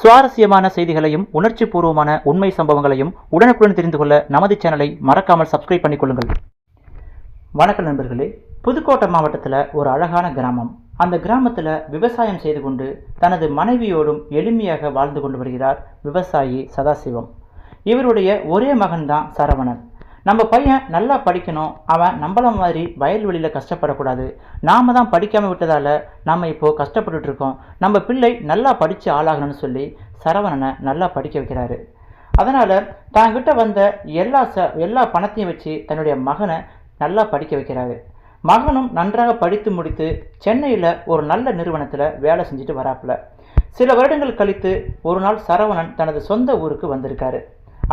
சுவாரஸ்யமான செய்திகளையும் உணர்ச்சி பூர்வமான உண்மை சம்பவங்களையும் உடனுக்குடன் தெரிந்து கொள்ள நமது சேனலை மறக்காமல் சப்ஸ்கிரைப் பண்ணிக்கொள்ளுங்கள். வணக்கம் நண்பர்களே. புதுக்கோட்டை மாவட்டத்தில் ஒரு அழகான கிராமம். அந்த கிராமத்தில் விவசாயம் செய்து கொண்டு தனது மனைவியோடும் எளிமையாக வாழ்ந்து கொண்டு வருகிறார் விவசாயி சதாசிவம். இவருடைய ஒரே மகன்தான் சரவணன். நம்ம பையன் நல்லா படிக்கணும், அவன் நம்மள மாதிரி வயல்வெளியில் கஷ்டப்படக்கூடாது, நாம் தான் படிக்காமல் விட்டதால் நம்ம இப்போது கஷ்டப்பட்டுட்டு இருக்கோம், நம்ம பிள்ளை நல்லா படித்து ஆளாகணும்னு சொல்லி சரவணனை நல்லா படிக்க வைக்கிறாரு. அதனால் தாங்கிட்ட வந்த எல்லா பணத்தையும் வச்சு தன்னுடைய மகனை நல்லா படிக்க வைக்கிறாரு. மகனும் நன்றாக படித்து முடித்து சென்னையில் ஒரு நல்ல நிறுவனத்தில் வேலை செஞ்சுட்டு வராப்புல. சில வருடங்கள் கழித்து ஒரு நாள் சரவணன் தனது சொந்த ஊருக்கு வந்திருக்காரு.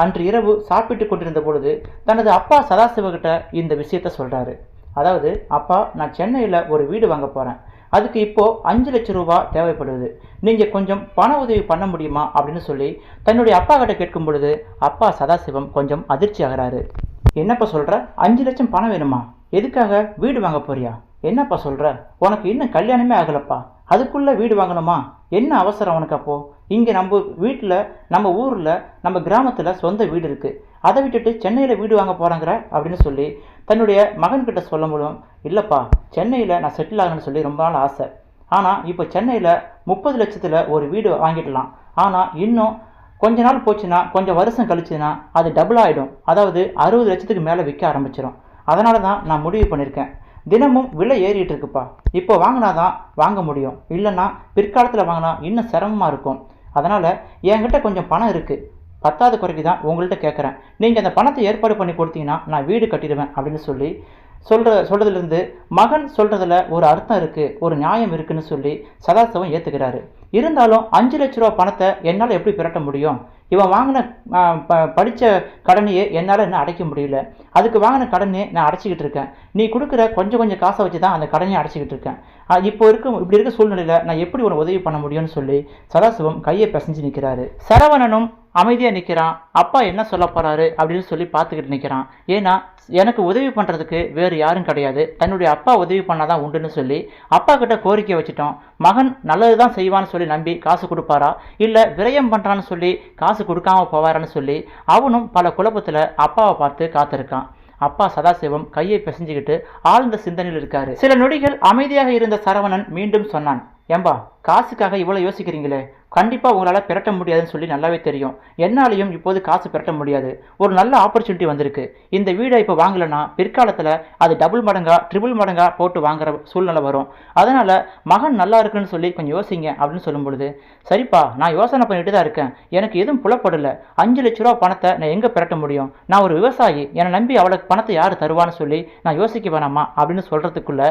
அன்று இரவு சாப்பிட்டு கொண்டிருந்த பொழுது தனது அப்பா சதாசிவகிட்ட இந்த விஷயத்த சொல்கிறாரு. அதாவது, அப்பா, நான் சென்னையில் ஒரு வீடு வாங்க போகிறேன், அதுக்கு இப்போது 5 லட்சம் ரூபா தேவைப்படுது, நீங்கள் கொஞ்சம் பண உதவி பண்ண முடியுமா அப்படின்னு சொல்லி தன்னுடைய அப்பா கிட்ட கேட்கும் பொழுது அப்பா சதாசிவம் கொஞ்சம் அதிர்ச்சி ஆகிறாரு. என்னப்பா சொல்கிற? 5 லட்சம் பணம் வேணுமா? எதுக்காக? வீடு வாங்க போறியா? என்னப்பா சொல்கிற? உனக்கு இன்னும் கல்யாணமே ஆகலப்பா, அதுக்குள்ளே வீடு வாங்கணுமா? என்ன அவசரம் உனக்கு? அப்போது இங்கே நம்ம வீட்டில், நம்ம ஊரில், நம்ம கிராமத்தில் சொந்த வீடு இருக்குது, அதை விட்டுட்டு சென்னையில் வீடு வாங்க போகிறாங்கிற அப்படின்னு சொல்லி தன்னுடைய மகன்கிட்ட சொல்ல முடியும். இல்லைப்பா, சென்னையில் நான் செட்டில் ஆகணும்னு சொல்லி ரொம்ப நாள் ஆசை, ஆனால் இப்போ சென்னையில் 30 லட்சத்தில் ஒரு வீடு வாங்கிடலாம், ஆனால் இன்னும் கொஞ்ச நாள் போச்சுன்னா, கொஞ்சம் வருஷம் கழிச்சுன்னா அது டபுள் ஆகிடும், அதாவது 60 லட்சத்துக்கு மேலே விற்க ஆரம்பிச்சிடும். அதனால தான் நான் முடிவு பண்ணியிருக்கேன். தினமும் விலை ஏறிட்டு இருக்குப்பா, இப்போ வாங்கினா தான் வாங்க முடியும், இல்லைன்னா பிற்காலத்தில் வாங்கினா இன்னும் சிரமமாக இருக்கும். அதனால் என்கிட்ட கொஞ்சம் பணம் இருக்குது, 10வது குறைக்கு தான் உங்கள்கிட்ட கேட்குறேன், நீங்கள் அந்த பணத்தை ஏற்பாடு பண்ணி கொடுத்தீங்கன்னா நான் வீடு கட்டிடுவேன் அப்படின்னு சொல்லி சொல்கிறதுலேருந்து மகன் சொல்கிறதுல ஒரு அர்த்தம் இருக்குது, ஒரு நியாயம் இருக்குதுன்னு சொல்லி சதாசிவம் ஏற்றுக்கிறாரு. இருந்தாலும் 5 லட்ச ரூபா பணத்தை என்னால் எப்படி பிரட்ட முடியும்? இவன் வாங்கின படித்த கடனையே என்னால் இன்னும் அடைக்க முடியல, அதுக்கு வாங்கின கடனே நான் அடைச்சிக்கிட்டு இருக்கேன், நீ கொடுக்குற கொஞ்சம் காசை வச்சு தான் அந்த கடனையை அடைச்சிக்கிட்டு இருக்கேன், இப்படி இருக்க சூழ்நிலையில் நான் எப்படி உனக்கு உதவி பண்ண முடியும்னு சொல்லி சதாசிவம் கையை பிசைஞ்சு நிற்கிறாரு. சரவணனும் அமைதியாக நிற்கிறான். அப்பா என்ன சொல்ல போகிறாரு அப்படின்னு சொல்லி பார்த்துக்கிட்டு நிற்கிறான். ஏன்னா எனக்கு உதவி பண்ணுறதுக்கு வேறு யாரும் கிடையாது, தன்னுடைய அப்பா உதவி பண்ணாதான் உண்டுன்னு சொல்லி அப்பா கிட்ட கோரிக்கை வச்சுட்டோம். மகன் நல்லது தான் செய்வான்னு சொல்லி நம்பி காசு கொடுப்பாரா, இல்லை விரயம் பண்ணுறான்னு சொல்லி காசு கொடுக்காம போவாரான்னு சொல்லி அவனும் பல குழப்பத்தில் அப்பாவை பார்த்து காத்திருக்கான். அப்பா சதாசிவம் கையை பிசைஞ்சுக்கிட்டு ஆழ்ந்த சிந்தனையில் இருக்காரு. சில நொடிகள் அமைதியாக இருந்த சரவணன் மீண்டும் சொன்னான். ஏம்பா, காசுக்காக இவ்வளோ யோசிக்கிறீங்களே, கண்டிப்பாக உங்களால் பிரட்ட முடியாதுன்னு சொல்லி நல்லாவே தெரியும். என்னாலையும் இப்போது காசு பிரட்ட முடியாது, ஒரு நல்ல ஆப்பர்ச்சுனிட்டி வந்திருக்கு, இந்த வீடை இப்போ வாங்கலைன்னா பிற்காலத்தில் அது டபுள் மடங்கா ட்ரிபிள் மடங்கா போட்டு வாங்குற சூழ்நிலை வரும், அதனால் மகன் நல்லா இருக்குன்னு சொல்லி கொஞ்சம் யோசிங்க அப்படின்னு சொல்லும் பொழுது, சரிப்பா, நான் யோசனை பண்ணிட்டு தான் இருக்கேன், எனக்கு எதுவும் புலப்படலை, 5 லட்ச ரூபா பணத்தை நான் எங்கே பிரட்ட முடியும், நான் ஒரு விவசாயி, என்னை நம்பி அவளுக்கு பணத்தை யார் தருவான்னு சொல்லி நான் யோசிக்க வேணாமா அப்படின்னு சொல்கிறதுக்குள்ள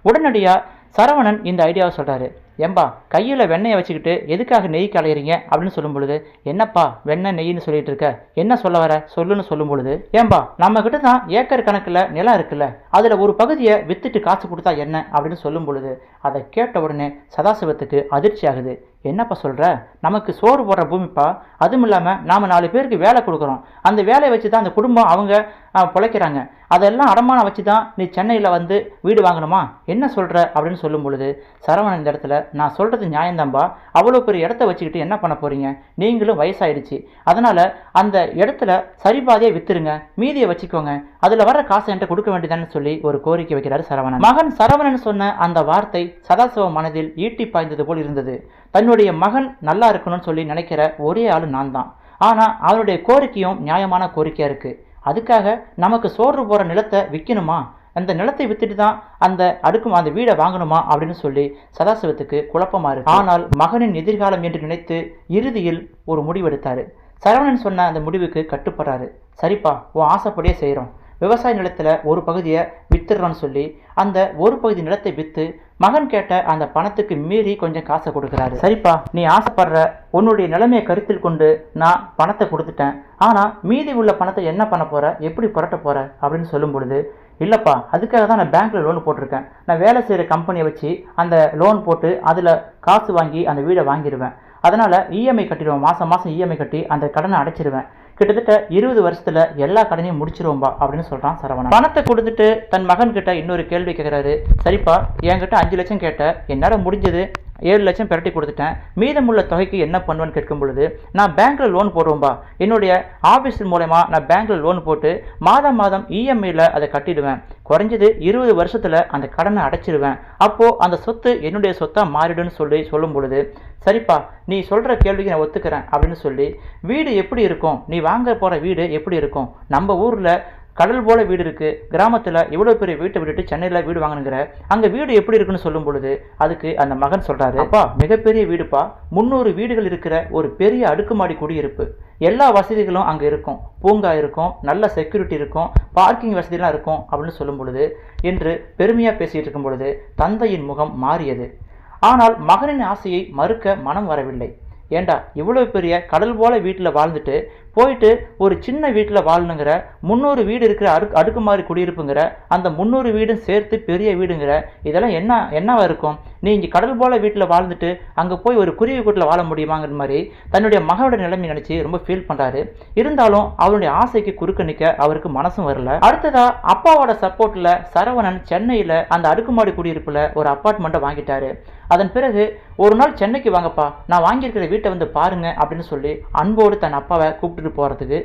உடனடியாக சரவணன் இந்த ஐடியாவை சொல்கிறாரு. ஏம்பா, கையில் வெண்ணெயை வச்சுக்கிட்டு எதுக்காக நெய் கலையிறீங்க அப்படின்னு சொல்லும் பொழுது, என்னப்பா வெண்ணெய் நெய்ன்னு சொல்லிட்டு இருக்க, என்ன சொல்ல வர சொல்லுன்னு சொல்லும் பொழுது, ஏம்பா, நம்ம கிட்ட தான் ஏக்கர் கணக்கில் நிலம் இருக்குல்ல, அதில் ஒரு பகுதியை வித்துட்டு காசு கொடுத்தா என்ன அப்படின்னு சொல்லும் பொழுது அதை கேட்ட உடனே சதாசிவத்துக்கு அதிர்ச்சி ஆகுது. என்னப்பா சொல்கிற? நமக்கு சோறு போடுற பூமிப்பா, அதுவும் இல்லாமல் நாம் 4 பேருக்கு வேலை கொடுக்குறோம், அந்த வேலையை வச்சு தான் அந்த குடும்பம் அவங்க பிழைக்கிறாங்க, அதெல்லாம் அடமானம் வச்சு தான் நீ சென்னையில் வந்து வீடு வாங்கணுமா, என்ன சொல்கிற அப்படின்னு சொல்லும் பொழுது சரவணன் இந்த இடத்துல, நான் சொல்கிறது நியாயம்தான்பா, அவ்வளோ பெரிய இடத்த வச்சுக்கிட்டு என்ன பண்ண போகிறீங்க, நீங்களும் வயசாயிடுச்சு, அதனால் அந்த இடத்துல சரிபாதியை விற்றுருங்க, மீதியை வச்சுக்கோங்க, அதில் வர காசை என்கிட்ட கொடுக்க வேண்டியதான்னு சொல்லி ஒரு கோரிக்கை வைக்கிறாரு சரவணன். மகன் சரவணன் சொன்ன அந்த வார்த்தை சதாசிவ மனதில் ஈட்டி பாய்ந்தது போல் இருந்தது. தன்னுடைய மகன் நல்லா இருக்கணும்னு சொல்லி நினைக்கிற ஒரே ஆள் நான் தான், ஆனால் அவருடைய கோரிக்கையும் நியாயமான கோரிக்கையாக இருக்குது, அதுக்காக நமக்கு சோறு போகிற நிலத்தை விற்கணுமா, அந்த நிலத்தை வித்துட்டு தான் அந்த வீடை வாங்கணுமா அப்படின்னு சொல்லி சதாசிவத்துக்கு குழப்பமாக இருக்கு. ஆனால் மகனின் எதிர்காலம் என்று நினைத்து இறுதியில் ஒரு முடிவெடுத்தார். சரவணன் சொன்ன அந்த முடிவுக்கு கட்டுப்படுறாரு. சரிப்பா, உன் ஆசைப்படியே செய்கிறோம், விவசாய நிலத்தில் ஒரு பகுதியை வித்துடுறோன்னு சொல்லி அந்த ஒரு பகுதி நிலத்தை விற்று மகன் கேட்ட அந்த பணத்துக்கு மீறி கொஞ்சம் காசை கொடுக்குறாரு. சரிப்பா, நீ ஆசைப்படுற உன்னுடைய நிலைமையை கருத்தில் கொண்டு நான் பணத்தை கொடுத்துட்டேன், ஆனால் மீதி உள்ள பணத்தை என்ன பண்ண போகிற, எப்படி புரட்ட போகிற அப்படின்னு சொல்லும் பொழுது, இல்லைப்பா, அதுக்காக தான் நான் பேங்க்கில் லோன் போட்டிருக்கேன், நான் வேலை செய்கிற கம்பெனியை வச்சு அந்த லோன் போட்டு அதில் காசு வாங்கி அந்த வீடை வாங்கிடுவேன், அதனால் இஎம்ஐ கட்டிடுவேன், மாதம் இஎம்ஐ கட்டி அந்த கடனை அடைச்சிடுவேன், கிட்டத்தட்ட 20 வருஷத்துல எல்லா கடனையும் முடிச்சிருவோம்பா அப்படின்னு சொல்றான் சரவணன். பணத்தை கொடுத்துட்டு தன் மகன் கிட்ட இன்னொரு கேள்வி கேட்கிறாரு. சரிப்பா, என்கிட்ட 5 லட்சம் கேட்ட, என்னால் முடிஞ்சது 7 லட்சம் பிரட்டி கொடுத்துட்டேன், மீதமுள்ள தொகைக்கு என்ன பண்ணுவேன்னு கேட்கும் பொழுது, நான் பேங்க்கில் லோன் போடுவேன்பா, என்னுடைய ஆஃபீஸ் மூலமா நான் பேங்க்கில் லோன் போட்டு மாதம் மாதம் இஎம்ஐயில் அதை கட்டிடுவேன், குறைஞ்சது 20 வருஷத்தில் அந்த கடனை அடைச்சிடுவேன், அப்போது அந்த சொத்து என்னுடைய சொத்தாக மாறிடுன்னு சொல்லும் பொழுது, சரிப்பா நீ சொல்கிற கேள்விக்கு நான் ஒத்துக்கிறேன் அப்படின்னு சொல்லி, வீடு எப்படி இருக்கும், நீ வாங்க போகிற வீடு எப்படி இருக்கும், நம்ம ஊரில் கடல் போல வீடு இருக்குது, கிராமத்தில் இவ்வளோ பெரிய வீட்டை விட்டுட்டு சென்னையில் வீடு வாங்கணுங்கிற, அங்கே வீடு எப்படி இருக்குன்னு சொல்லும் பொழுது அதுக்கு அந்த மகன் சொல்கிறாரு, அப்பா மிகப்பெரிய வீடுப்பா, 300 வீடுகள் இருக்கிற ஒரு பெரிய அடுக்குமாடி குடியிருப்பு, எல்லா வசதிகளும் அங்கே இருக்கும், பூங்கா இருக்கும், நல்ல செக்யூரிட்டி இருக்கும், பார்க்கிங் வசதிலாம் இருக்கும் அப்படின்னு சொல்லும் பொழுது என்று பெருமையாக பேசிகிட்டு இருக்கும் பொழுது தந்தையின் முகம் மாறியது. ஆனால் மகனின் ஆசையை மறுக்க மனம் வரவில்லை. ஏண்டா இவ்வளோ பெரிய கடல் போல வீட்டில் வாழ்ந்துட்டு போயிட்டு ஒரு சின்ன வீட்டில் வாழணுங்கிற, 300 வீடு இருக்கிற அடுக்குமாறி குடியிருப்புங்கிற, அந்த 300 வீடும் சேர்த்து பெரிய வீடுங்கிற, இதெல்லாம் என்னவா இருக்கும், நீ இங்கே கடல் போல வீட்டில் வாழ்ந்துட்டு அங்கே போய் ஒரு குருவி கூட்டில் வாழ முடியுமாங்கிற மாதிரி தன்னுடைய மகனோட நிலைமை நினச்சி ரொம்ப ஃபீல் பண்ணுறாரு. இருந்தாலும் அவருடைய ஆசைக்கு குறுக்க நிற்க அவருக்கு மனசும் வரல. அடுத்ததா அப்பாவோட சப்போர்ட்டில் சரவணன் சென்னையில் அந்த அடுக்குமாடி குடியிருப்பில் ஒரு அப்பார்ட்மெண்ட்டை வாங்கிட்டாரு. அதன் பிறகு ஒரு நாள் சென்னைக்கு வாங்கப்பா, நான் வாங்கியிருக்கிற வீட்டை வந்து பாருங்க அப்படின்னு சொல்லி அன்போடு தன் அப்பாவை கூப்பிட்டு போகிறதுக்கு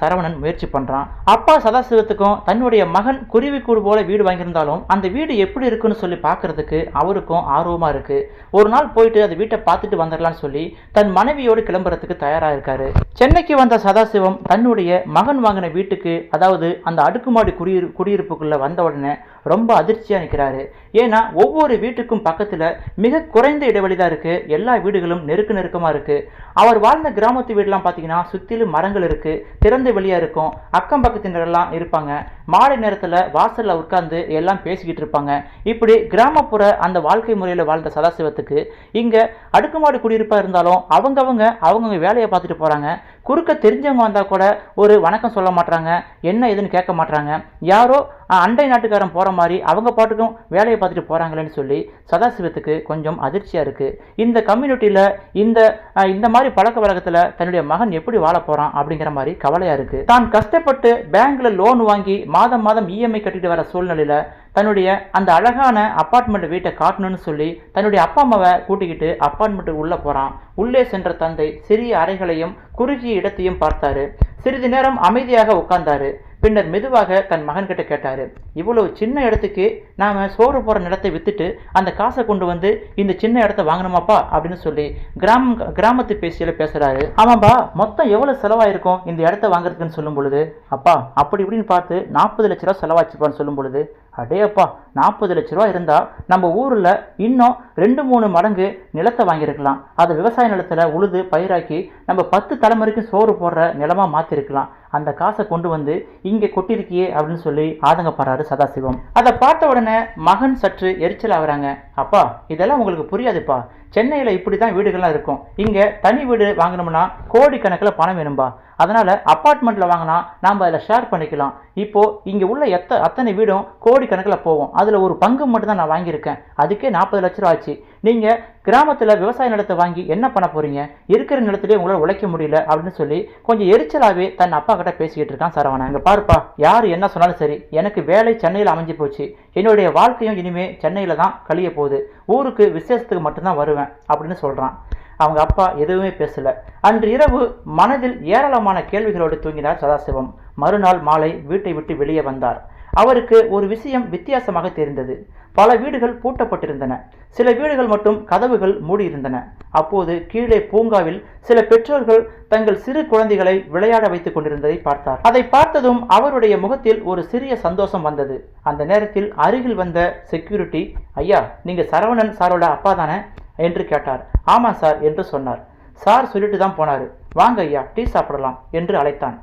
சரவணன் முயற்சி பண்ணுறான். அப்பா சதாசிவத்துக்கும் தன்னுடைய மகன் குருவிக்கூடு போல வீடு வாங்கியிருந்தாலும் அந்த வீடு எப்படி இருக்குன்னு சொல்லி பார்க்கறதுக்கு அவருக்கும் ஆர்வமாக இருக்குது. ஒரு நாள் போயிட்டு அந்த வீட்டை பார்த்துட்டு வந்துடலான்னு சொல்லி தன் மனைவியோடு கிளம்புறதுக்கு தயாராக இருக்காரு. சென்னைக்கு வந்த சதாசிவம் தன்னுடைய மகன் வாங்கின வீட்டுக்கு, அதாவது அந்த அடுக்குமாடி குடியிருப்புக்குள்ளே வந்த உடனே ரொம்ப அதிர்ச்சியாக நிற்கிறாரு. ஏன்னா ஒவ்வொரு வீட்டுக்கும் பக்கத்தில் மிக குறைந்த இடைவெளி தான் இருக்குது, எல்லா வீடுகளும் நெருக்கமாக இருக்குது. அவர் வாழ்ந்த கிராமத்து வீடெல்லாம் பார்த்தீங்கன்னா சுற்றிலும் மரங்கள் இருக்குது, திறந்த வெளியாக இருக்கும், அக்கம் பக்கத்தினரெல்லாம் இருப்பாங்க, மாலை நேரத்தில் வாசலில் உட்கார்ந்து எல்லாம் பேசிக்கிட்டு இருப்பாங்க. இப்படி கிராமப்புற அந்த வாழ்க்கை முறையில் வாழ்ந்த சதாசிவத்துக்கு இங்கே அடுக்குமாடி குடியிருப்பாக இருந்தாலும் அவங்கவுங்க வேலையை பார்த்துட்டு போகிறாங்க. குறுக்க தெரிஞ்சவங்க வந்தால் கூட ஒரு வணக்கம் சொல்ல மாட்டாங்க, என்ன எதுன்னு கேட்க மாட்டாங்க, யாரோ அண்டை நாட்டுக்காரன் போகிற மாதிரி அவங்க பாட்டுக்கும் வேலையை பார்த்துட்டு போகிறாங்களேன்னு சொல்லி சதாசிவத்துக்கு கொஞ்சம் அதிர்ச்சியாக இருக்குது. இந்த கம்யூனிட்டியில் இந்த மாதிரி பழக்க வழக்கத்தில் தன்னுடைய மகன் எப்படி வாழ போகிறான் அப்படிங்கிற மாதிரி கவலையாக இருக்குது. தான் கஷ்டப்பட்டு பேங்க்கில் லோன் வாங்கி மாதம் மாதம் இஎம்ஐ கட்டிட்டு வர சூழ்நிலையில் தன்னுடைய அந்த அழகான அப்பார்ட்மெண்ட் வீட்டை காட்டணும்னு சொல்லி தன்னுடைய அப்பா அம்மாவை கூட்டிக்கிட்டு அப்பார்ட்மெண்ட்டுக்கு உள்ளே போகிறான். உள்ளே சென்ற தந்தை சிறிய அறைகளையும் குறுகிய இடத்தையும் பார்த்தாரு. சிறிது நேரம் அமைதியாக உட்கார்ந்தாரு. பின்னர் மெதுவாக தன் மகன்கிட்ட கேட்டாரு, இவ்வளவு சின்ன இடத்துக்கு நாம சோறு போற நிலத்தை வித்துட்டு அந்த காசை கொண்டு வந்து இந்த சின்ன இடத்த வாங்கணுமாப்பா அப்படின்னு சொல்லி கிராமத்து பேசியில பேசுறாரு. ஆமாப்பா, மொத்தம் எவ்வளவு செலவாயிருக்கும் இந்த இடத்த வாங்குறதுக்குன்னு சொல்லும் பொழுது, அப்பா அப்படி இப்படின்னு பார்த்து 40 லட்ச ரூபா செலவாச்சுப்பான்னு சொல்லும் பொழுது, அடே அப்பா 40 லட்ச ரூபா இருந்தா நம்ம ஊர்ல இன்னும் 2-3 மடங்கு நிலத்தை வாங்கியிருக்கலாம், அதை விவசாய நிலத்துல உழுது பயிராக்கி நம்ம 10 தலைமுறைக்கு சோறு போடுற நிலமா மாத்திருக்கலாம், அந்த காசை கொண்டு வந்து இங்கே கொட்டிருக்கியே அப்படின்னு சொல்லி ஆதங்கப்படுறாரு சதாசிவம். அதை பார்த்த உடனே மகன் சற்று எரிச்சல் ஆகுறாங்க. அப்பா இதெல்லாம் உங்களுக்கு புரியாதுப்பா, சென்னையில் இப்படி தான் வீடுகள்லாம் இருக்கும், இங்கே தனி வீடு வாங்கினோம்னா கோடிக்கணக்கில் பணம் வேணும்பா, அதனால் அப்பார்ட்மெண்ட்டில் வாங்கினா நாம் அதில் ஷேர் பண்ணிக்கலாம், இப்போது இங்கே உள்ள அத்தனை வீடும் கோடிக்கணக்கில் போகும், அதில் ஒரு பங்கு மட்டும் தான் நான் வாங்கியிருக்கேன், அதுக்கே 40 லட்ச ரூபா ஆச்சு, நீங்கள் கிராமத்தில் விவசாய நிலத்தை வாங்கி என்ன பண்ண போகிறீங்க, இருக்கிற நிலத்திலே உங்களால் உழைக்க முடியல அப்படின்னு சொல்லி கொஞ்சம் எரிச்சலாகவே தன் அப்பா கிட்ட பேசிக்கிட்டு இருக்கான் சரவணன். இங்கே பாருப்பா, யார் என்ன சொன்னாலும் சரி, எனக்கு வேலை சென்னையில் அமைஞ்சு போச்சு, என்னுடைய வாழ்க்கையும் இனிமேல் சென்னையில் தான் கழிய போகுது, ஊருக்கு விசேஷத்துக்கு மட்டும்தான் வருவேன் அப்படின்னு சொல்கிறான். அவங்க அப்பா எதுவுமே பேசல. அன்று இரவு மனதில் ஏராளமான கேள்விகளோடு தூங்கினார் சதாசிவம். மறுநாள் மாலை வீட்டை விட்டு வெளியே வந்தார். அவருக்கு ஒரு விஷயம் வித்தியாசமாக தெரிந்தது. பல வீடுகள் பூட்டப்பட்டிருந்தன, சில வீடுகள் மட்டும் கதவுகள் மூடியிருந்தன. அப்போது கீழே பூங்காவில் சில பெற்றோர்கள் தங்கள் சிறு குழந்தைகளை விளையாட வைத்துக் கொண்டிருந்ததை பார்த்தார். அதை பார்த்ததும் அவருடைய முகத்தில் ஒரு சிறிய சந்தோஷம் வந்தது. அந்த நேரத்தில் அருகில் வந்த செக்யூரிட்டி, ஐயா நீங்க சரவணன் சாரோட அப்பா தானே என்று கேட்டார். ஆமாம் சார் என்று சொன்னார். சார் சொல்லிட்டு தான் போனாரு, வாங்க ஐயா டீ சாப்பிடலாம் என்று அழைத்தான்.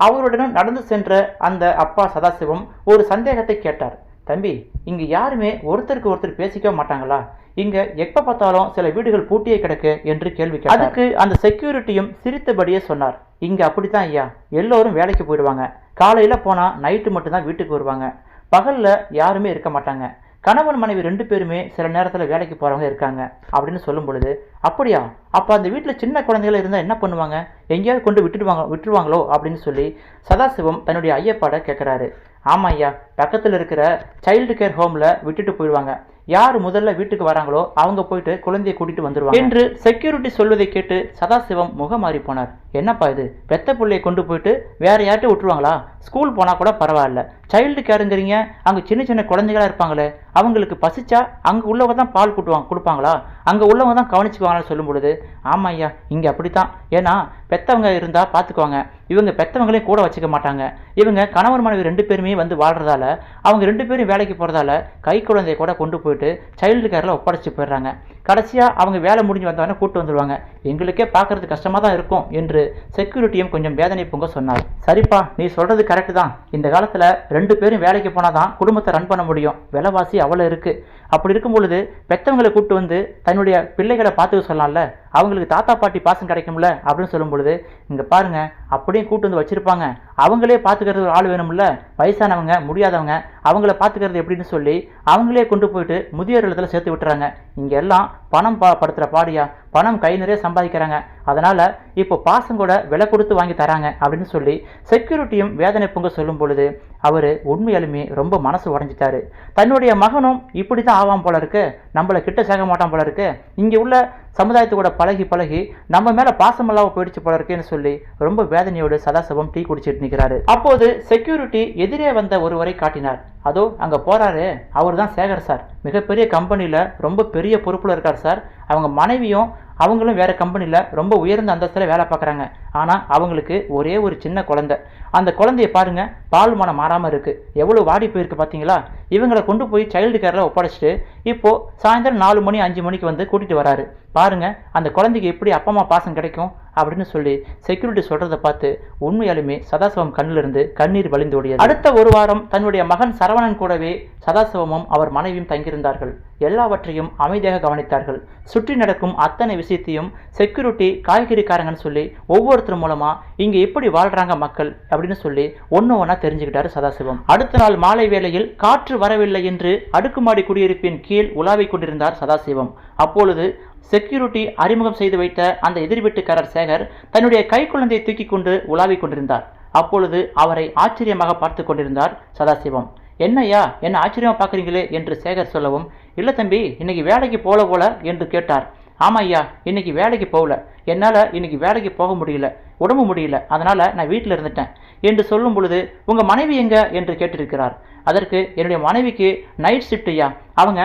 அவருடன் நடந்து சென்ற அந்த அப்பா சதாசிவம் ஒரு சந்தேகத்தை கேட்டார். தம்பி, இங்கு யாருமே ஒருத்தருக்கு ஒருத்தர் பேசிக்க மாட்டாங்களா, இங்க எப்ப பார்த்தாலும் சில வீடுகள் பூட்டியே கிடக்கு என்று கேள்வி கேட்டார். அதுக்கு அந்த செக்யூரிட்டியும் சிரித்தபடியே சொன்னார், இங்க அப்படித்தான் ஐயா, எல்லோரும் வேலைக்கு போயிடுவாங்க, காலையில போனா நைட்டு மட்டும்தான் வீட்டுக்கு வருவாங்க, பகல்ல யாருமே இருக்க மாட்டாங்க, கணவன் மனைவி 2 பேருமே சில நேரத்தில் வேலைக்கு போகிறவங்க இருக்காங்க அப்படின்னு சொல்லும் பொழுது, அப்படியா, அப்போ அந்த வீட்டில் சின்ன குழந்தைகள் இருந்தால் என்ன பண்ணுவாங்க, எங்கேயாவது கொண்டு விட்டுருவாங்களோ அப்படின்னு சொல்லி சதாசிவம் தன்னுடைய ஐயப்பாட கேட்குறாரு. ஆமாம் ஐயா, பக்கத்தில் இருக்கிற சைல்டு கேர் ஹோமில் விட்டுட்டு போயிடுவாங்க, யார் முதல்ல வீட்டுக்கு வராங்களோ அவங்க போயிட்டு குழந்தையை கூட்டிட்டு வந்துருவாங்க என்று செக்யூரிட்டி சொல்வதை கேட்டு சதாசிவம் முகம் மாறி போனார். என்னப்பா இது, பெத்த பிள்ளையை கொண்டு போயிட்டு வேற யார்கிட்ட விட்டுருவாங்களா? ஸ்கூல் போனா கூட பரவாயில்ல, சைல்டு கேருங்கிறீங்க. அங்க சின்ன சின்ன குழந்தைகளா இருப்பாங்களே, அவங்களுக்கு பசிச்சா அங்க உள்ளவங்க தான் பால் கொடுப்பாங்களா? அங்க உள்ளவங்க தான் கவனிச்சுக்குவாங்கன்னு சொல்லும் பொழுது, ஆமா ஐயா, இங்க அப்படித்தான். ஏன்னா பெத்தவங்க இருந்தா பாத்துக்குவாங்க, இவங்க பெத்தவங்களையும் கூட வச்சுக்க மாட்டாங்க. இவங்க கணவர் மனைவி 2 பேருமே வந்து வாழ்றதால, அவங்க 2 பேரும் வேலைக்கு போறதால கை குழந்தைய கூட கொண்டு போயிட்டு சைல்டு கேர்ல ஒப்படைச்சு போயிடுறாங்க. கடைசியா அவங்க வேலை முடிஞ்சு வந்தவொடனே கூட்டு வந்துடுவாங்க. எங்களுக்கே பார்க்கறது கஷ்டமா தான் இருக்கும் என்று செக்யூரிட்டியும் கொஞ்சம் வேதனை பொங்க சொன்னார். சரிப்பா, நீ சொல்றது கரெக்டு தான். இந்த காலத்துல 2 பேரும் வேலைக்கு போனாதான் குடும்பத்தை ரன் பண்ண முடியும். விலைவாசி அவ்வளோ இருக்கு. அப்படி இருக்கும் பொழுது பெற்றவங்களை கூட்டு வந்து தன்னுடைய பிள்ளைகளை பார்த்துக்க சொல்லலாம்ல, அவங்களுக்கு தாத்தா பாட்டி பாசம் கிடைக்கும்ல அப்படின்னு சொல்லும் பொழுது, இங்க பாருங்க, அப்படியே கூட்டு வந்து வச்சிருப்பாங்க, அவங்களே பார்த்துக்கிறது ஒரு ஆள் வேணும்ல, வயசானவங்க முடியாதவங்க அவங்கள பார்த்துக்கிறது எப்படின்னு சொல்லி அவங்களே கொண்டு போயிட்டு முதியோர் இல்லத்தில் சேர்த்து விட்டுறாங்க. இங்க எல்லாம் பணம் படுத்துற பாடியா, பணம் கை நிறைய சம்பாதிக்கிறாங்க, அதனால இப்போ பாசம் கூட விலை கொடுத்து வாங்கி தராங்க அப்படின்னு சொல்லி செக்யூரிட்டியும் வேதனை பொங்க சொல்லும் பொழுது அவரு உண்மையாலுமே ரொம்ப மனசு உடைஞ்சிட்டாரு. தன்னுடைய மகனும் இப்படிதான் ஆவாம் போல இருக்கு, நம்மள கிட்ட சேர்க்க மாட்டான் போல இருக்கு, இங்க உள்ள சமுதாயத்தோட பழகி நம்ம மேல பாசம் இல்லாம போயிடுச்சு போல இருக்குன்னு சொல்லி ரொம்ப வேதனையோடு சதாசிவம் டீ குடிச்சிட்டு நிற்கிறாரு. அப்போது செக்யூரிட்டி எதிரே வந்த ஒருவரை காட்டினார். அதோ அங்க போறாரு, அவர் தான் சேகர் சார், மிகப்பெரிய கம்பெனியில ரொம்ப பெரிய பொறுப்புல இருக்கார் சார். அவங்க மனைவியும் அவங்களும் வேற கம்பெனியில் ரொம்ப உயர்ந்த அந்தஸ்தில் வேலை பார்க்குறாங்க. ஆனால் அவங்களுக்கு ஒரே ஒரு சின்ன குழந்தை. அந்த குழந்தைய பாருங்க, பால் மனம் மாறாமல் இருக்கு, எவ்வளோ வாடி போயிருக்கு பார்த்தீங்களா? இவங்களை கொண்டு போய் சைல்டு கேரில் ஒப்படைச்சிட்டு இப்போ சாயந்தரம் 4 மணி 5 மணிக்கு வந்து கூட்டிட்டு வராரு. பாருங்க, அந்த குழந்தைக்கு எப்படி அப்பா அம்மா பாசம் கிடைக்கும் அப்படின்னு சொல்லி செக்யூரிட்டி சொல்றதை பார்த்து உண்மையாலுமே சதாசிவம் கண்ணிலிருந்து கண்ணீர் வழிந்து ஓடியது. அடுத்த ஒரு வாரம் தன்னுடைய மகன் சரவணன் கூடவே சதாசிவமும் அவர் மனைவியும் தங்கியிருந்தார்கள். எல்லாவற்றையும் அமைதியாக கவனித்தார்கள். சுற்றி நடக்கும் அத்தனை விஷயத்தையும் செக்யூரிட்டி காய்கறிக்காரங்கன்னு சொல்லி ஒவ்வொருத்தர் மூலமா இங்க எப்படி வாழ்றாங்க மக்கள் அப்படின்னு சொல்லி ஒன்னா தெரிஞ்சுக்கிட்டாரு சதாசிவம். அடுத்த நாள் மாலை வேளையில் காற்று வரவில்லை என்று அடுக்குமாடி குடியிருப்பின் கீழ் உலாவிக் கொண்டிருந்தார் சதாசிவம். அப்பொழுது செக்யூரிட்டி அறிமுகம் செய்து வைத்த அந்த எதிர் வீட்டுக்காரர் சேகர் தன்னுடைய கை குழந்தையை தூக்கி கொண்டு உலாவிக் கொண்டிருந்தார். அப்பொழுது அவரை ஆச்சரியமாக பார்த்து கொண்டிருந்தார் சதாசிவம். என்னையா, என்ன ஆச்சரியமா பார்க்குறீங்களே என்று சேகர் சொல்லவும், இல்லை தம்பி, இன்னைக்கு வேலைக்கு போல என்று கேட்டார். ஆமா ஐயா, இன்னைக்கு வேலைக்கு போகல, என்னால் இன்னைக்கு வேலைக்கு போக முடியல, உடம்பு முடியல, அதனால நான் வீட்டில் இருந்துட்டேன் என்று சொல்லும் பொழுது, உங்க மனைவி எங்க என்று கேட்டிருக்கிறார். அதற்கு என்னுடைய மனைவிக்கு நைட் ஷிஃப்ட் ஐயா, அவங்க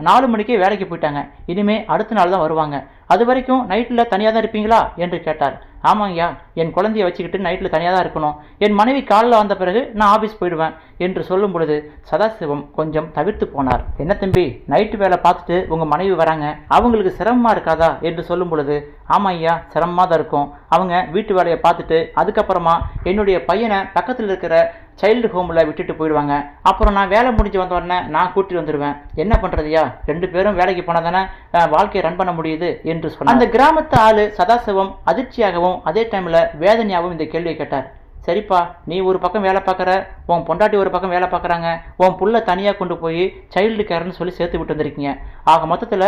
4 மணிக்கே வேலைக்கு போயிட்டாங்க, இனிமே அடுத்த நாள் தான் வருவாங்க, அது வரைக்கும் நைட்டில் தனியாக தான் இருப்பீங்களா என்று கேட்டார். ஆமாங்கய்யா, என் குழந்தைய வச்சுக்கிட்டு நைட்டில் தனியாக தான் இருக்கணும், என் மனைவி காலையில் வந்த பிறகு நான் ஆஃபீஸ் போயிடுவேன் என்று சொல்லும் பொழுது சதாசிவம் கொஞ்சம் தவிர்த்து போனார். என்ன தம்பி, நைட்டு வேலை பார்த்துட்டு உங்கள் மனைவி வராங்க, அவங்களுக்கு சிரமமாக இருக்காதா என்று சொல்லும் பொழுது, ஆமாம் ஐயா, சிரமமாக தான் இருக்கும், அவங்க வீட்டு வேலையை பார்த்துட்டு அதுக்கப்புறமா என்னுடைய பையனை பக்கத்தில் இருக்கிற சைல்டு ஹோமில் விட்டுட்டு போயிடுவாங்க, அப்புறம் நான் வேலை முடிஞ்சு வந்த உடனே நான் கூட்டிட்டு வந்துடுவேன், என்ன பண்ணுறதுயா, 2 பேரும் வேலைக்கு போனால் தானே வாழ்க்கையை ரன் பண்ண முடியுது என்று சொன்னார். அந்த கிராமத்து ஆளு சதாசிவம் அதிர்ச்சியாகவும் அதே டைமில் வேதனையாகவும் இந்த கேள்வியை கேட்டார். சரிப்பா, நீ ஒரு பக்கம் வேலை பார்க்குற, உன் பொண்டாட்டி ஒரு பக்கம் வேலை பார்க்குறாங்க, உன் புள்ள தனியாக கொண்டு போய் சைல்டு கேர்னு சொல்லி சேர்த்து விட்டு வந்திருக்கீங்க, ஆக மொத்தத்தில்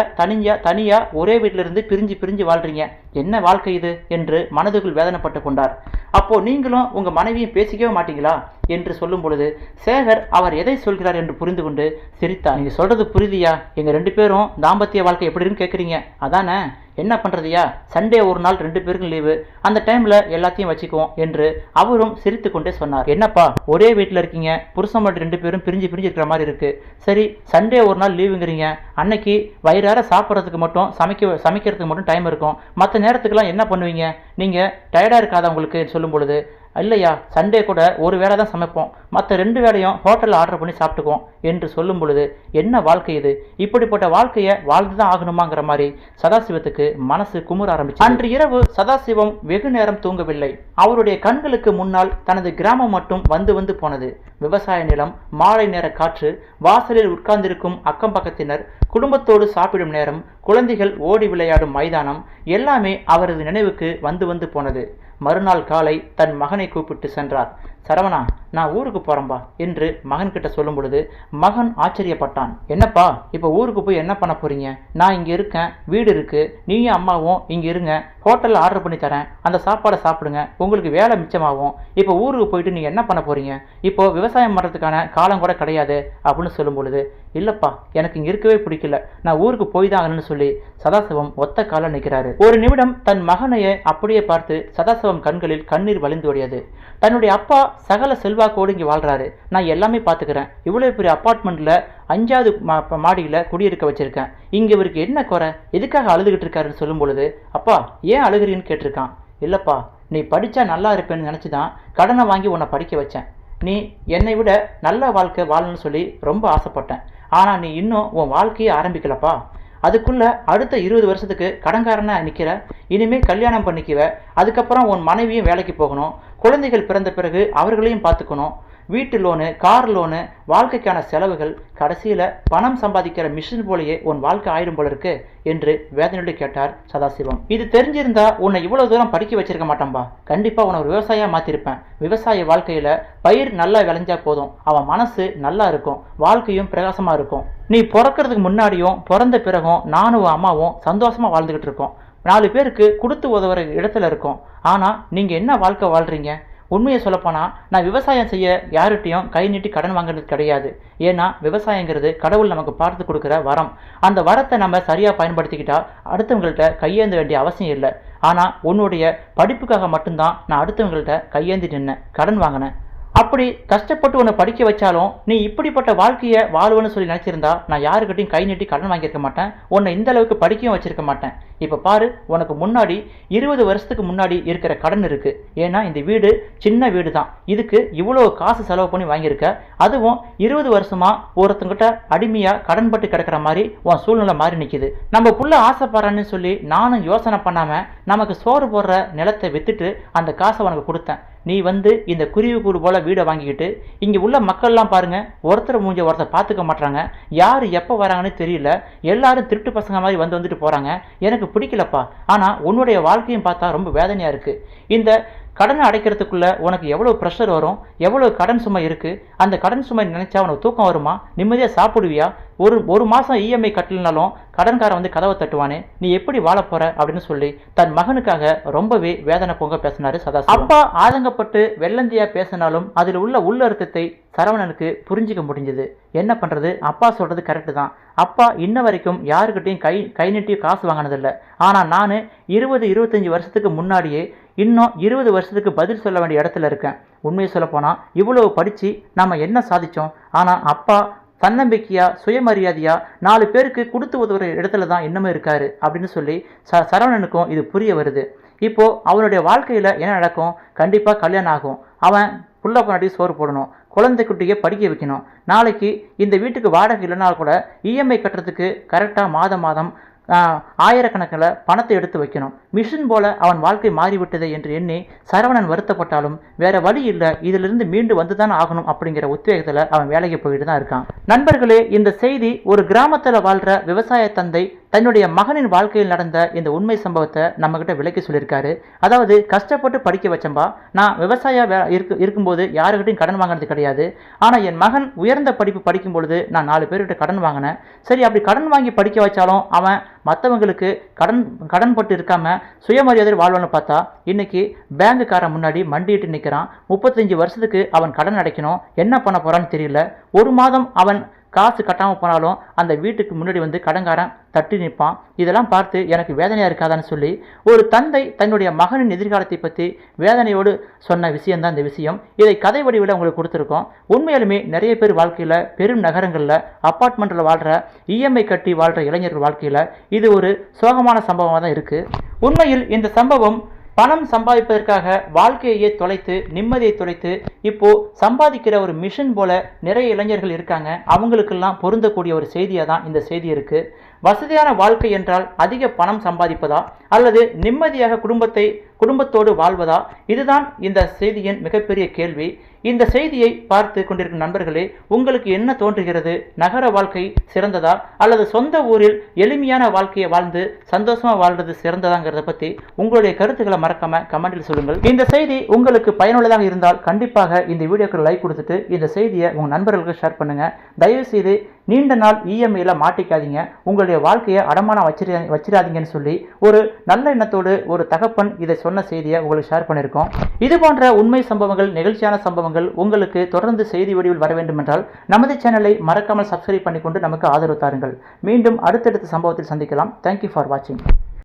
தனியாக ஒரே வீட்டில் இருந்து பிரிஞ்சு வாழ்றீங்க, என்ன வாழ்க்கை இது என்று மனதுக்குள் வேதனைப்பட்டு கொண்டார். அப்போ நீங்களும் உங்க மனைவியும் பேசிக்கவே மாட்டீங்களா என்று சொல்லும் பொழுது சேகர் அவர் எதை சொல்கிறார் என்று புரிந்து கொண்டு சிரித்தார். நீங்க சொல்றது புரியுதியா, எங்க 2 பேரும் தாம்பத்திய வாழ்க்கை எப்படி இருக்குன்னு கேட்குறீங்க, அதானே, என்ன பண்றதுயா, சண்டே ஒரு நாள் 2 பேருக்கும் லீவு, அந்த டைம்ல எல்லாத்தையும் வச்சுக்குவோம் என்று அவரும் சிரித்து கொண்டே சொன்னார். என்னப்பா, ஒரே வீட்டில் இருக்கீங்க, புருஷன் மட்டும் 2 பேரும் பிரிஞ்சு இருக்கிற மாதிரி இருக்கு, சரி சண்டே ஒரு நாள் லீவுங்கிறீங்க, அன்னைக்கு வயிறார சாப்பிட்றதுக்கு மட்டும் சமைக்கிறதுக்கு மட்டும் டைம் இருக்கும், மற்ற நேரத்துக்கெல்லாம் என்ன பண்ணுவீங்க, நீங்க டயர்டா இருக்காதா உங்களுக்கு சொல்லும் பொழுது, இல்லையா, சண்டே கூட ஒரு வேளை தான் சமைப்போம், மற்ற 2 வேளையும் ஹோட்டலில் ஆர்டர் பண்ணி சாப்பிட்டுக்குவோம் என்று சொல்லும் பொழுது, என்ன வாழ்க்கை இது, இப்படிப்பட்ட வாழ்க்கையை வாழ்ந்துதான் ஆகணுமாங்கிற மாதிரி சதாசிவத்துக்கு மனசு குமுற ஆரம்பிச்சு. அன்று இரவு சதாசிவம் வெகு நேரம் தூங்கவில்லை. அவருடைய கண்களுக்கு முன்னால் தனது கிராமம் மட்டும் வந்து போனது. விவசாய நிலம், மாலை நேர காற்று, வாசலில் உட்கார்ந்திருக்கும் அக்கம் பக்கத்தினர், குடும்பத்தோடு சாப்பிடும் நேரம், குழந்தைகள் ஓடி விளையாடும் மைதானம் எல்லாமே அவரது நினைவுக்கு வந்து போனது. மறுநாள் காலை தன் மகனை கூப்பிட்டு சென்றார். சரவணா, நான் ஊருக்கு போறேன்பா என்று மகன் கிட்ட சொல்லும் பொழுது மகன் ஆச்சரியப்பட்டான். என்னப்பா, இப்போ ஊருக்கு போய் என்ன பண்ண போறீங்க, நான் இங்க இருக்கேன், வீடு இருக்கு, நீயும் அம்மாவும் இங்க இருங்க, ஹோட்டலில் ஆர்டர் பண்ணி தரேன், அந்த சாப்பாடை சாப்பிடுங்க, உங்களுக்கு வேலை மிச்சமாகும், இப்போ ஊருக்கு போயிட்டு நீங்க என்ன பண்ண போறீங்க, இப்போ விவசாயம் பண்றதுக்கான காலம் கூட கிடையாது அப்படின்னு சொல்லும் பொழுது, இல்லப்பா எனக்கு இங்க இருக்கவே பிடிக்கல, நான் ஊருக்கு போய் தான் ஆகணும்னு சொல்லி சதாசிவம் ஒத்த கால நிற்கிறாரு. ஒரு நிமிடம் தன் மகனையே அப்படியே பார்த்து சதாசிவம் கண்களில் கண்ணீர் வழிந்து ஓடியது. தன்னுடைய அப்பா சகல செல்வாக்கோடு இங்கே வாழ்றாரு, நான் எல்லாமே பார்த்துக்கிறேன், இவ்வளவு பெரிய அப்பார்ட்மெண்ட்ல 5வது மாடியில குடியிருக்க வச்சிருக்கேன், இங்க இவருக்கு என்ன குறை, எதுக்காக அழுதுகிட்டு இருக்காருன்னு சொல்லும் பொழுது, அப்பா ஏன் அழுகிறீன்னு கேட்டிருக்கான். இல்லப்பா நீ படிச்சா நல்லா இருப்பேன்னு நினைச்சுதான் கடனை வாங்கி உன்னை படிக்க வச்சேன், நீ என்னை விட நல்ல வாழ்க்கை வாழணும்னு சொல்லி ரொம்ப ஆசைப்பட்டேன், ஆனா நீ இன்னும் உன் வாழ்க்கையை ஆரம்பிக்கலப்பா, அதுக்குள்ள அடுத்த 20 வருஷத்துக்கு கடன்காரனா நிற்கிற, இனிமே கல்யாணம் பண்ணிக்குவ, அதுக்கப்புறம் உன் மனைவியும் வேலைக்கு போகணும், குழந்தைகள் பிறந்த பிறகு அவர்களையும் பார்த்துக்கணும், வீட்டு லோனு, கார் லோனு, வாழ்க்கைக்கான செலவுகள், கடைசியில் பணம் சம்பாதிக்கிற மிஷின் போலயே உன் வாழ்க்கை ஆயிடும் போல இருக்கு என்று வேதனையோடு கேட்டார் சதாசிவம். இது தெரிஞ்சிருந்தா உன்னை இவ்வளவு தூரம் படிக்க வச்சிருக்க மாட்டேன்பா, கண்டிப்பா உன்னை ஒரு விவசாயியா மாத்திருப்பேன். விவசாய வாழ்க்கையில பயிர் நல்லா விளைஞ்சா போதும், அவன் மனசு நல்லா இருக்கும், வாழ்க்கையும் பிரகாசமா இருக்கும். நீ பிறக்கிறதுக்கு முன்னாடியும் பிறந்த பிறகும் நானும் அம்மாவும் சந்தோஷமா வாழ்ந்துகிட்டு இருக்கோம், 4 பேருக்கு கொடுத்து உதவுற இடத்துல இருக்கோம். ஆனா நீங்க என்ன வாழ்க்கை வாழ்றீங்க? உண்மையை சொல்லப்போனா நான் விவசாயம் செய்ய யார்கிட்டையும் கை நீட்டி கடன் வாங்குறது கிடையாது. ஏன்னா விவசாயங்கிறது கடவுள் நமக்கு பார்த்து கொடுக்குற வரம். அந்த வரத்தை நம்ம சரியா பயன்படுத்திக்கிட்டா அடுத்தவங்கள்ட்ட கையேந்த வேண்டிய அவசியம் இல்லை. ஆனா உன்னுடைய படிப்புக்காக மட்டும்தான் நான் அடுத்தவங்கள்ட்ட கையேந்தி நின்னேன், கடன் வாங்கினேன். அப்படி கஷ்டப்பட்டு உன்னை படிக்க வச்சாலும் நீ இப்படிப்பட்ட வாழ்க்கையை வாழ்வுன்னு சொல்லி நினைச்சிருந்தா நான் யாருக்கிட்டையும் கை நீட்டி கடன் வாங்கியிருக்க மாட்டேன், உன்னை இந்த அளவுக்கு படிக்கவும் வச்சிருக்க மாட்டேன். இப்போ பாரு, உனக்கு முன்னாடி 20 வருஷத்துக்கு முன்னாடி இருக்கிற கடன் இருக்கு. ஏன்னா இந்த வீடு சின்ன வீடு தான், இதுக்கு இவ்வளோ காசு செலவு பண்ணி வாங்கியிருக்க, அதுவும் 20 வருஷமா ஒருத்தங்கிட்ட அடிமையா கடன் பட்டு கிடக்கிற மாதிரி உன் சூழ்நிலை மாறி நிற்கிது. நம்ம புள்ள ஆசைப்படுறான்னு சொல்லி நானும் யோசனை பண்ணாம நமக்கு சோறு போடுற நிலத்தை வித்துட்டு அந்த காசை உனக்கு கொடுத்தேன். நீ வந்து இந்த குருவி கூடு போல வீடை வாங்கிக்கிட்டு இங்கே உள்ள மக்கள்லாம் பாருங்க, ஒருத்தர் மூஞ்ச ஒருத்தர் பார்த்துக்க மாட்டாங்க, யார் எப்போ வராங்கன்னு தெரியல, எல்லாரும் திருட்டு பசங்க மாதிரி வந்துட்டு போறாங்க, எனக்கு பிடிக்கலப்பா. ஆனா உன்னுடைய வாழ்க்கையும் பார்த்தா ரொம்ப வேதனையா இருக்கு. இந்த கடனை அடைக்கிறதுக்குள்ள உனக்கு எவ்வளவு ப்ரெஷர் வரும், எவ்வளவு கடன் சுமை இருக்கு, அந்த கடன் சுமை நினைச்சா உனக்கு தூக்கம் வருமா, நிம்மதியா சாப்பிடுவியா? ஒரு மாசம் இஎம்ஐ கட்டலனாலும் கடன்காரன் வந்து கதவை தட்டுவானே, நீ எப்படி வாழ போற அப்படின்னு சொல்லி தன் மகனுக்காக ரொம்பவே வேதனை பொங்க பேசினாரு சதாசிவம். அப்பா ஆதங்கப்பட்டு வெள்ளந்தியா பேசினாலும் அதில் உள்ள உள்ளர்த்தத்தை சரவணனுக்கு புரிஞ்சிக்க முடிஞ்சது. என்ன பண்றது, அப்பா சொல்றது கரெக்டு தான். அப்பா இன்ன வரைக்கும் யாருக்கிட்டையும் கை நீட்டி காசு வாங்கினதில்லை. ஆனா நான் 20-25 வருஷத்துக்கு முன்னாடியே இன்னும் 20 வருஷத்துக்கு பதில் சொல்ல வேண்டிய இடத்துல இருக்கேன். உண்மையை சொல்ல போனா இவ்வளவு படிச்சு நம்ம என்ன சாதிச்சோம்? ஆனா அப்பா தன்னம்பிக்கையா சுயமரியாதையா 4 பேருக்கு கொடுத்து உதவுற இடத்துல தான் இன்னமும் இருக்காரு அப்படின்னு சொல்லி சரவணனுக்கும் இது புரிய வருது. இப்போ அவனுடைய வாழ்க்கையில என்ன நடக்கும்? கண்டிப்பா கல்யாணம் ஆகும், அவன் புள்ள பொண்டாட்டி சோறு போடணும், குழந்தை குட்டியை படிக்க வைக்கணும், நாளைக்கு இந்த வீட்டுக்கு வாடகை இல்லைனாலும் கூட இஎம்ஐ கட்டுறதுக்கு கரெக்டாக மாதம் ஆயிரக்கணக்கில் பணத்தை எடுத்து வைக்கணும். மிஷின் போல அவன் வாழ்க்கை மாறிவிட்டது என்று எண்ணி சரவணன் வருத்தப்பட்டாலும் வேற வழி இல்லை, இதிலிருந்து மீண்டு வந்துதான் ஆகணும் அப்படிங்கிற உத்வேகத்தில் அவன் வேலைக்கு போயிட்டு தான் இருக்கான். நண்பர்களே, இந்த செய்தி ஒரு கிராமத்தில் வாழ்ற விவசாய தந்தை தன்னுடைய மகனின் வாழ்க்கையில் நடந்த இந்த உண்மை சம்பவத்தை நம்ம கிட்ட விளக்கி சொல்லியிருக்காரு. அதாவது கஷ்டப்பட்டு படிக்க வச்சம்பா, நான் விவசாய இருக்கும்போது யாருக்கிட்டையும் கடன் வாங்கினது கிடையாது. ஆனால் என் மகன் உயர்ந்த படிப்பு படிக்கும் பொழுது நான் 4 பேர்கிட்ட கடன் வாங்கினேன். சரி, அப்படி கடன் வாங்கி படிக்க வச்சாலும் அவன் மற்றவங்களுக்கு கடன் பட்டு இருக்காம சுயமரியாதை வாழ்வான்னு பார்த்தா இன்னைக்கு பேங்குக்காரன் முன்னாடி மண்டிட்டு நிற்கிறான். 35 வருஷத்துக்கு அவன் கடன் அடைக்கணும், என்ன பண்ண போறான்னு தெரியல. ஒரு மாதம் அவன் காசு கட்டாமல் போனாலும் அந்த வீட்டுக்கு முன்னாடி வந்து கடன்காரன் தட்டி நிற்பான். இதெல்லாம் பார்த்து எனக்கு வேதனையாக இருக்காதான்னு சொல்லி ஒரு தந்தை தன்னுடைய மகனின் எதிர்காலத்தை பற்றி வேதனையோடு சொன்ன விஷயம்தான் இந்த விஷயம். இதை கதை வடிவில் உங்களுக்கு கொடுத்துருக்கோம். உண்மையாலுமே நிறைய பேர் வாழ்க்கையில் பெரும் நகரங்களில் அப்பார்ட்மெண்ட்டில் வாழ்கிற இஎம்ஐ கட்டி வாழ்கிற இளைஞர்கள் வாழ்க்கையில் இது ஒரு சோகமான சம்பவமாக தான் இருக்குது. உண்மையில் இந்த சம்பவம் பணம் சம்பாதிப்பதற்காக வாழ்க்கையை தொலைத்து நிம்மதியை தொலைத்து இப்போ சம்பாதிக்கிற ஒரு மிஷின் போல நிறைய இளைஞர்கள் இருக்காங்க. அவங்களுக்கெல்லாம் பொருந்தக்கூடிய ஒரு செய்தியாக தான் இந்த செய்தி இருக்கு. வசதியான வாழ்க்கை என்றால் அதிக பணம் சம்பாதிப்பதா அல்லது நிம்மதியாக குடும்பத்தோடு வாழ்வதா? இதுதான் இந்த செய்தியின் மிகப்பெரிய கேள்வி. இந்த செய்தியை பார்த்து கொண்டிருக்கும் நண்பர்களே, உங்களுக்கு என்ன தோன்றுகிறது? நகர வாழ்க்கை சிறந்ததா அல்லது சொந்த ஊரில் எளிமையான வாழ்க்கையை வாழ்ந்து சந்தோஷமா வாழ்றது சிறந்ததாங்கிறத பற்றி உங்களுடைய கருத்துக்களை மறக்காம கமெண்டில் சொல்லுங்கள். இந்த செய்தி உங்களுக்கு பயனுள்ளதாக இருந்தால் கண்டிப்பாக இந்த வீடியோக்கு லைக் கொடுத்துட்டு இந்த செய்தியை உங்கள் நண்பர்களுக்கு ஷேர் பண்ணுங்க. தயவு செய்து நீண்ட நாள் இஎம்ஐல மாட்டிக்காதீங்க, உங்களுடைய வாழ்க்கையை அடமானம் வச்சிடாதீங்கன்னு சொல்லி ஒரு நல்ல எண்ணத்தோடு ஒரு தகப்பன் இதை சொன்ன செய்தியை உங்களுக்கு ஷேர் பண்ணியிருக்கோம். இது போன்ற உண்மை சம்பவங்கள், நெகிழ்ச்சியான சம்பவங்கள் உங்களுக்கு தொடர்ந்து செய்தி வடிவில் வர வேண்டும் என்றால் நமது சேனலை மறக்காமல் சப்ஸ்கிரைப் பண்ணிக்கொண்டு நமக்கு ஆதரவு தாருங்கள். மீண்டும் அடுத்தடுத்த சம்பவத்தில் சந்திக்கலாம். தேங்க்யூ ஃபார் வாட்சிங்.